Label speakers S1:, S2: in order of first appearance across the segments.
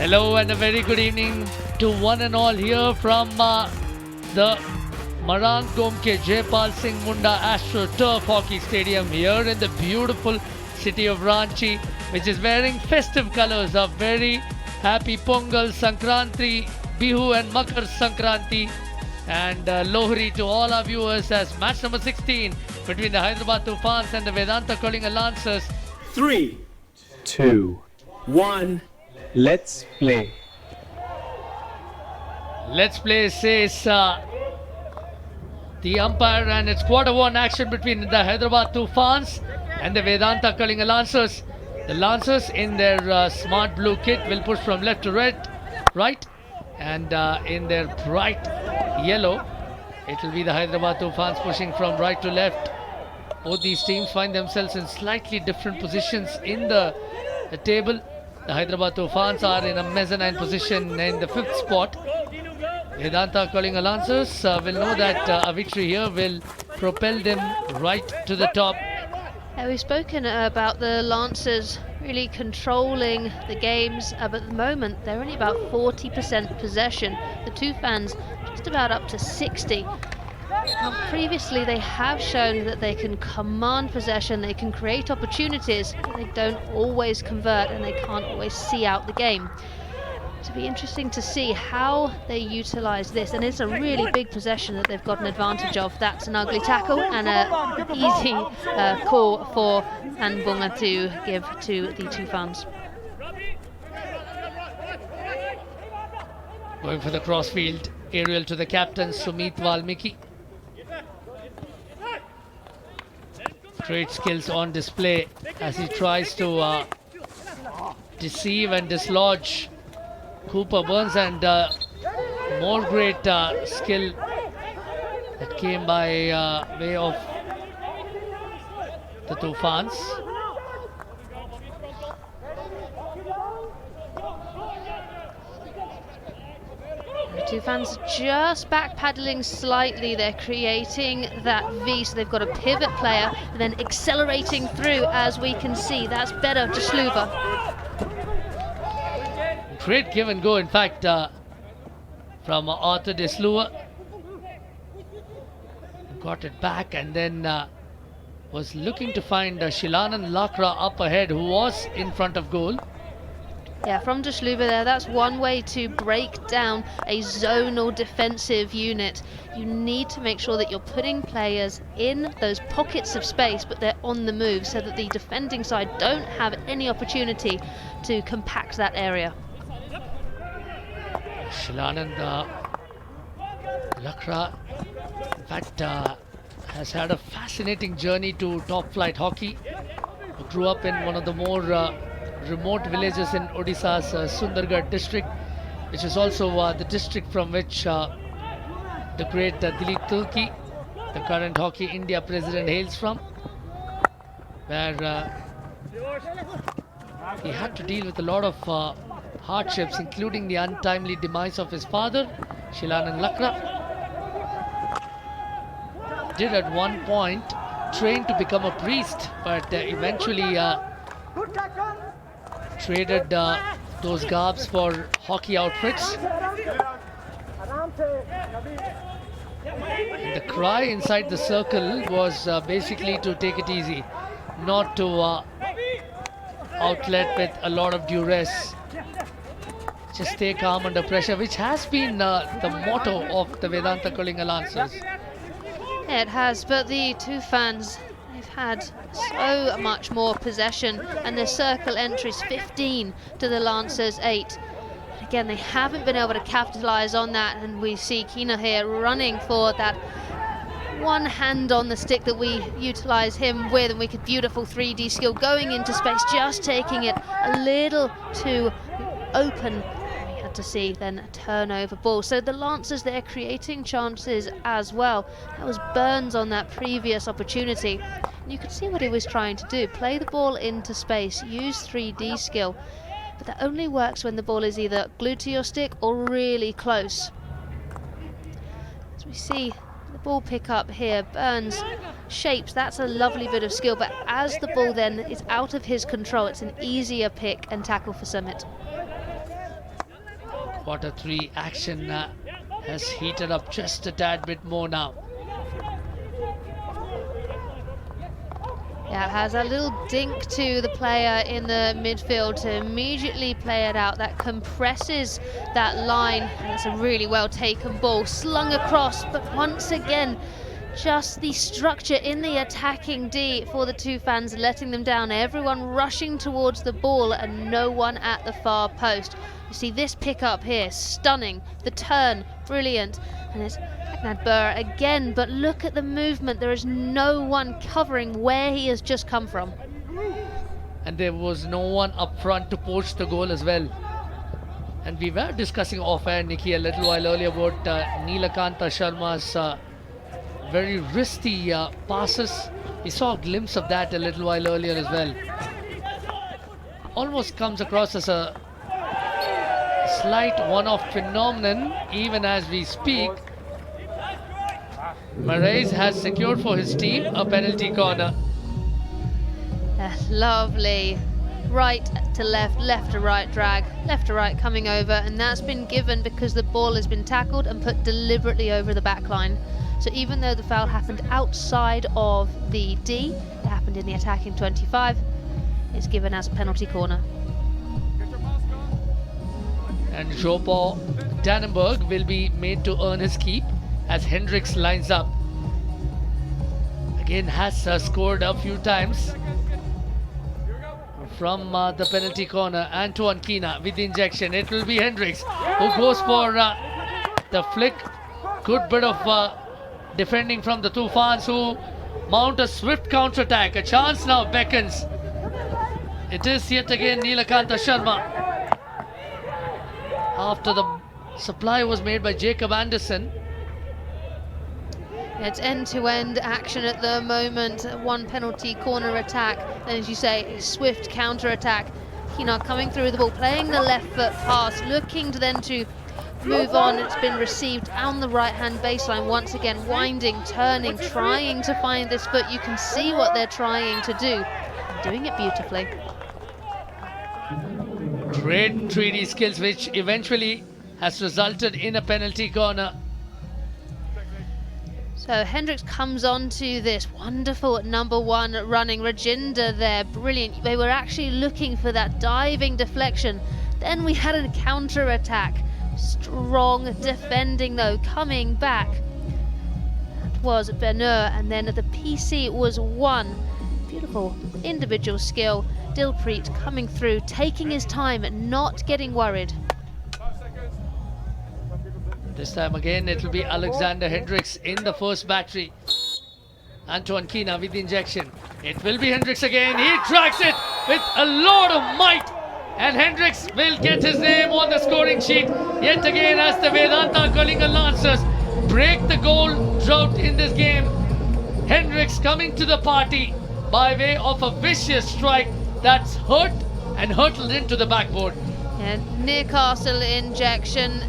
S1: Hello and a very good evening to one and all here from the Marang Gomke Jaypal Singh Munda Astro Turf Hockey Stadium here in the beautiful city of Ranchi, which is wearing festive colors of very happy Pongal, Sankranti, Bihu and Makar Sankranti and Lohri to all our viewers as match number 16 between the Hyderabad Toofans and the Vedanta Kalinga Lancers.
S2: 3,
S3: 2,
S2: 1.
S3: let's play.
S1: Let's play says the umpire, and it's quarter-one action between the Hyderabad Toofans and the Vedanta Kalinga Lancers. The Lancers in their smart blue kit will push from left to right, and in their bright yellow, it will be the Hyderabad Toofans pushing from right to left. Both these teams find themselves in slightly different positions in the table. The Hyderabad Toofans are in a mezzanine position in the 5th spot. Vedanta Kalinga Lancers will know that a victory here will propel them right to the top.
S4: We've spoken about the Lancers really controlling the games, but at the moment they're only about 40% possession. The Toofans just about up to 60. Now, previously they have shown that they can command possession, they can create opportunities, but they don't always convert and they can't always see out the game. It'll be interesting to see how they utilise this, and it's a really big possession that they've got an advantage of. That's an ugly tackle and an easy call for Anbunga to give to the Toofans.
S1: Going for the crossfield aerial to the captain Sumit Valmiki. Great skills on display as he tries to deceive and dislodge Cooper Burns, and more great skill that came by way of the Toofans.
S4: Toofans just back paddling slightly. They're creating that V, so they've got a pivot player and then accelerating through, as we can see. That's better to Sluva.
S1: Great give and go, in fact, from Arthur De Sluva. Got it back and then was looking to find Shilanan Lakra up ahead, who was in front of goal.
S4: Yeah, from De Sluva there, that's one way to break down a zonal defensive unit. You need to make sure that you're putting players in those pockets of space, but they're on the move so that the defending side don't have any opportunity to compact that area.
S1: Shilanand Lakra, in fact, has had a fascinating journey to top flight hockey. He grew up in one of the more remote villages in Odisha's Sundargarh district, which is also the district from which the great Dilip Tulki, the current Hockey India president, hails from, where he had to deal with a lot of hardships, including the untimely demise of his father, Shilanand Lakra. Did at one point train to become a priest, but eventually traded those garbs for hockey outfits. And the cry inside the circle was basically to take it easy, not to outlet with a lot of duress. Just stay calm under pressure, which has been the motto of the Vedanta Kalinga Lancers.
S4: Yeah, it has, but the Toofans, they've had so much more possession, and their circle entries 15 to the Lancers 8. And again, they haven't been able to capitalise on that, and we see Kina here running for that one hand on the stick that we utilise him with, and we could beautiful 3D skill going into space, just taking it a little too open. To see then a turnover ball. So the Lancers, they're creating chances as well. That was Burns on that previous opportunity. And you could see what he was trying to do. Play the ball into space, use 3D skill. But that only works when the ball is either glued to your stick or really close. As we see the ball pick up here, Burns shapes, that's a lovely bit of skill. But as the ball then is out of his control, it's an easier pick and tackle for Summit.
S1: Quarter 3 action has heated up just a tad bit more now.
S4: Yeah, it has a little dink to the player in the midfield to immediately play it out. That compresses that line, and it's a really well taken ball, slung across, but once again, just the structure in the attacking D for the TOOFANS letting them down. Everyone rushing towards the ball and no one at the far post. You see this pick up here, stunning. The turn, brilliant. And it's Agnad Burr again, but look at the movement. There is no one covering where he has just come from.
S1: And there was no one up front to poach the goal as well. And we were discussing off-air, Nikki, a little while earlier about Neelakanta Sharma's very wristy passes. We saw a glimpse of that a little while earlier as well. Almost comes across as a slight one-off phenomenon even as we speak. Marais has secured for his team a penalty corner.
S4: Lovely. Right to left, left to right drag, left to right coming over, and that's been given because the ball has been tackled and put deliberately over the back line. So even though the foul happened outside of the D, it happened in the attacking 25, it's given as a penalty corner.
S1: And Jean-Paul Dannenberg will be made to earn his keep as Hendricks lines up. Again has scored a few times from the penalty corner. Antoine Kina with the injection. It will be Hendricks who goes for the flick. Good bit of defending from the TOOFANS, who mount a swift counter-attack. A chance now beckons. It is yet again Neelakanta Sharma. After the supply was made by Jacob Anderson.
S4: It's end-to-end action at the moment. One penalty corner attack, and as you say, a swift counter-attack. Kina coming through the ball, playing the left foot pass, looking to then to move on. It's been received on the right-hand baseline once again, winding, turning, trying to find this foot. You can see what they're trying to do, doing it beautifully.
S1: Great 3D skills, which eventually has resulted in a penalty corner.
S4: So Hendricks comes on to this wonderful number one running. Rajinder there, brilliant. They were actually looking for that diving deflection. Then we had a counter attack. Strong defending though, coming back. That was Benur, and then the PC was one. Beautiful individual skill. Dilpreet coming through, taking his time, not getting worried.
S1: This time again it will be Alexander Hendricks in the first battery. Antoine Kina with the injection. It will be Hendricks again. He tracks it with a lot of might. And Hendricks will get his name on the scoring sheet yet again as the Vedanta Kalinga Lancers break the goal drought in this game. Hendricks coming to the party by way of a vicious strike that's hurt and hurtled into the backboard.
S4: Yeah, Newcastle injection.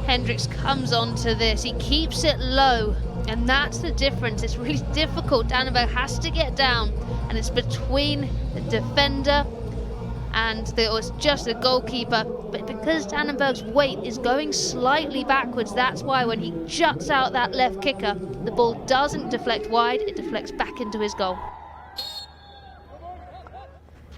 S4: Hendricks comes onto this. He keeps it low, and that's the difference. It's really difficult. Dannenberg has to get down, and it's between the defender and it was just the goalkeeper. But because Dannenberg's weight is going slightly backwards, that's why when he juts out that left kicker, the ball doesn't deflect wide, it deflects back into his goal.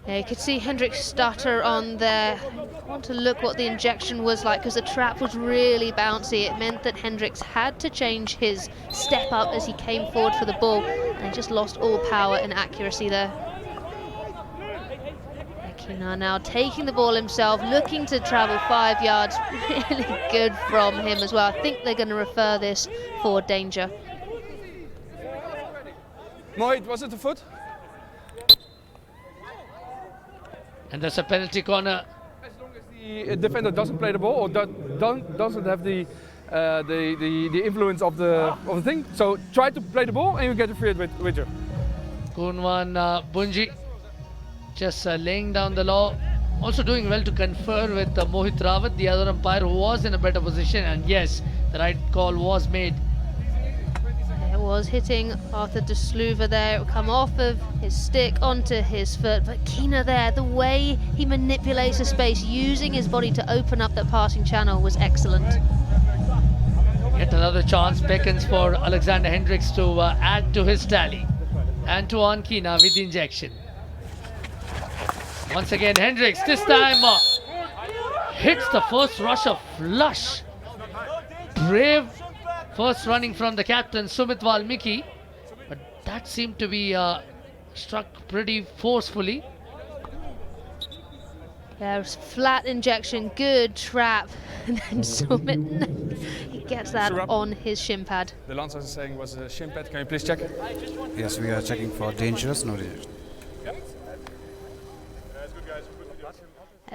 S4: Yeah, you could see Hendricks stutter on there. I want to look what the injection was like because the trap was really bouncy. It meant that Hendricks had to change his step up as he came forward for the ball, and he just lost all power and accuracy there. Kina now taking the ball himself, looking to travel 5 yards. Really good from him as well. I think they're going to refer this for danger.
S2: Mohit, was it a foot?
S1: And that's a penalty corner.
S2: As long as the defender doesn't play the ball or doesn't have the influence of the thing. So try to play the ball and you get a free hit with you.
S1: Kunwan Bunji just laying down the law. Also doing well to confer with Mohit Rawat, the other umpire, who was in a better position. And yes, the right call was made.
S4: It was hitting Arthur de Sluver there. It would come off of his stick onto his foot, but Keener there, the way he manipulates the space, using his body to open up that passing channel was excellent.
S1: Yet another chance beckons for Alexander Hendricks to add to his tally. Antoine Keener with the injection. Once again, Hendricks this time hits the first rush of flush. Brave first running from the captain Sumit Valmiki, but that seemed to be struck pretty forcefully.
S4: There's flat injection, good trap, and then Sumit, he gets that on his shin pad.
S2: The Lancers is saying was a shin pad. Can you please check it?
S5: Yes, we are checking for dangerous, no dangerous.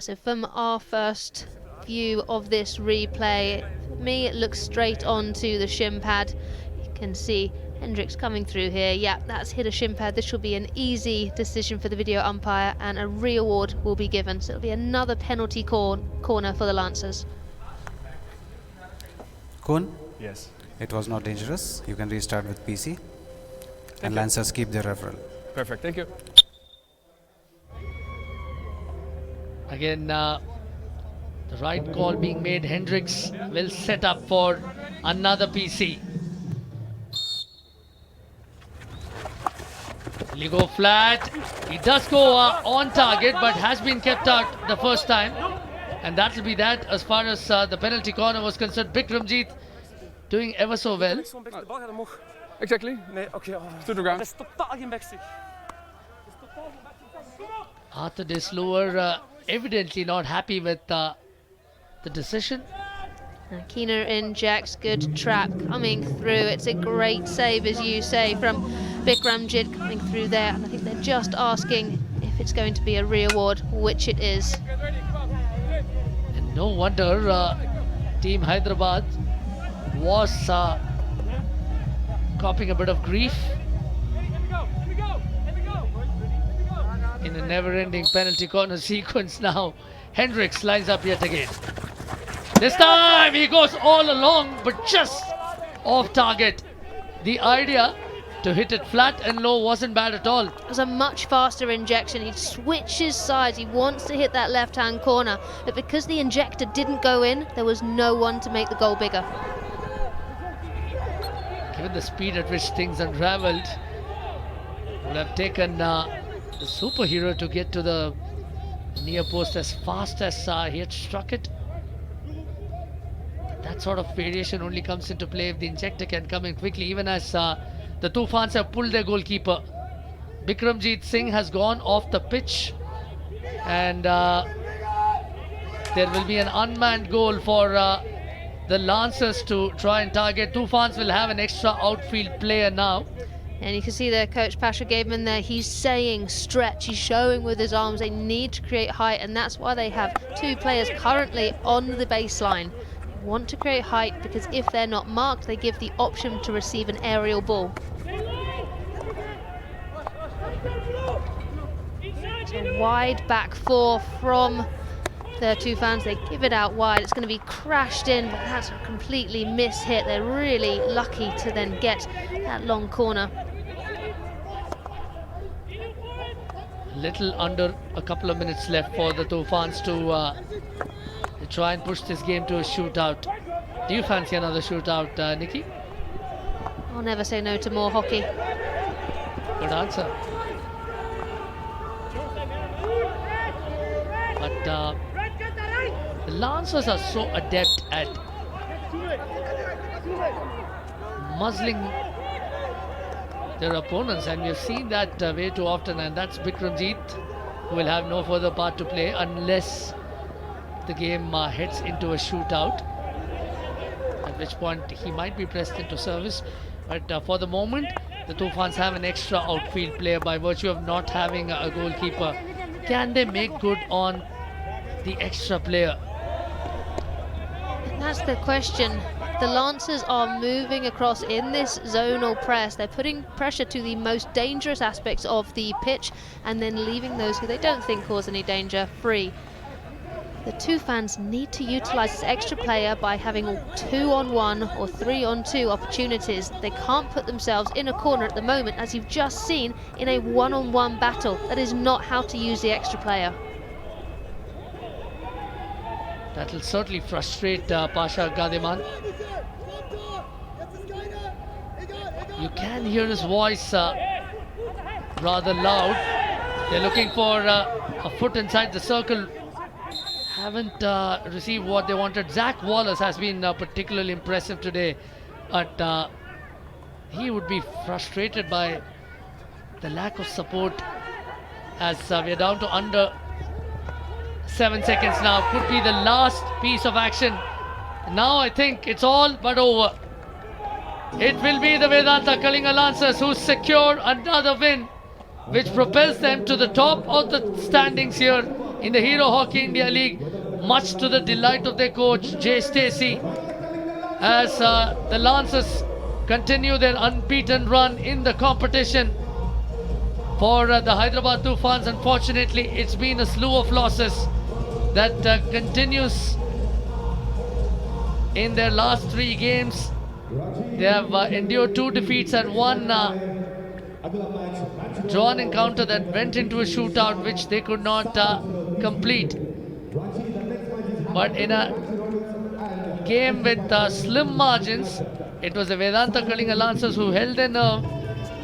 S4: So from our first view of this replay, for me it looks straight onto the shin pad. You can see Hendricks coming through here. Yeah, that's hit a shin pad. This will be an easy decision for the video umpire, and a re-award will be given. So it'll be another penalty corner for the Lancers.
S5: Kun?
S2: Yes.
S5: It was not dangerous. You can restart with PC. And Lancers keep their referral.
S2: Perfect. Thank you.
S1: Again, the right call being made. Hendricks will set up for another PC. Will he go flat? He does go on target, but has been kept out the first time. And that will be that as far as the penalty corner was concerned. Bikramjit doing ever so well.
S2: Exactly. Stood around.
S1: Arthur de Sluver evidently not happy with the decision.
S4: Keener injects, good trap coming through. It's a great save, as you say, from Bikramjit coming through there. And I think they're just asking if it's going to be a re-award, which it is.
S1: And no wonder Team Hyderabad was copping a bit of grief in a never-ending penalty corner sequence. Now Hendricks lines up yet again. This time he goes all along, but just off target. The idea to hit it flat and low wasn't bad at all.
S4: It was a much faster injection. He switches sides. He wants to hit that left-hand corner, but because the injector didn't go in, there was no one to make the goal bigger.
S1: Given the speed at which things unraveled, it would have taken the superhero to get to the near post as fast as he had struck it. That sort of variation only comes into play if the injector can come in quickly, even as the TOOFANS have pulled their goalkeeper. Bikramjit Singh has gone off the pitch, and there will be an unmanned goal for the Lancers to try and target. TOOFANS will have an extra outfield player now.
S4: And you can see there, Coach Pasha Gateman there, he's saying stretch, he's showing with his arms they need to create height, and that's why they have two players currently on the baseline. They want to create height because if they're not marked, they give the option to receive an aerial ball. So wide back four from the TOOFANS. They give it out wide. It's going to be crashed in, but that's a completely mishit. They're really lucky to then get that long corner.
S1: Little under a couple of minutes left for the TOOFANS to try and push this game to a shootout. Do you fancy another shootout, Nikki?
S4: I'll never say no to more hockey.
S1: Good answer. But the Lancers are so adept at muzzling their opponents, and we've seen that way too often, and that's Bikramjit, who will have no further part to play unless the game heads into a shootout, at which point he might be pressed into service. But for the moment, the TOOFANS have an extra outfield player by virtue of not having a goalkeeper. Can they make good on the extra player?
S4: That's the question. The Lancers are moving across in this zonal press. They're putting pressure to the most dangerous aspects of the pitch and then leaving those who they don't think cause any danger free. The TOOFANS need to utilise this extra player by having 2-on-1 or 3-on-2 opportunities. They can't put themselves in a corner at the moment, as you've just seen in a 1-on-1 battle. That is not how to use the extra player.
S1: That will certainly frustrate Pasha Gademan. You can hear his voice rather loud. They're looking for a foot inside the circle. Haven't received what they wanted. Zach Wallace has been particularly impressive today, but he would be frustrated by the lack of support, as we're down to under 7 seconds now. Could be the last piece of action. Now I think it's all but over. It will be the Vedanta Kalinga Lancers who secure another win, which propels them to the top of the standings here in the Hero Hockey India League, much to the delight of their coach Jay Stacey, as the Lancers continue their unbeaten run in the competition. For the Hyderabad TOOFANs, unfortunately, it's been a slew of losses that continues in their last 3 games. They have endured 2 defeats and 1 drawn encounter that went into a shootout, which they could not complete. But in a game with slim margins, it was the Vedanta Kalinga Lancers who held their nerve,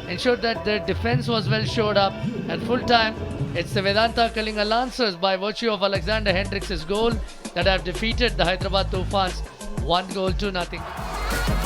S1: ensured that their defense was well shored up. At full time, it's the Vedanta Kalinga Lancers, by virtue of Alexander Hendricks' goal, that have defeated the Hyderabad TOOFANs 1-0.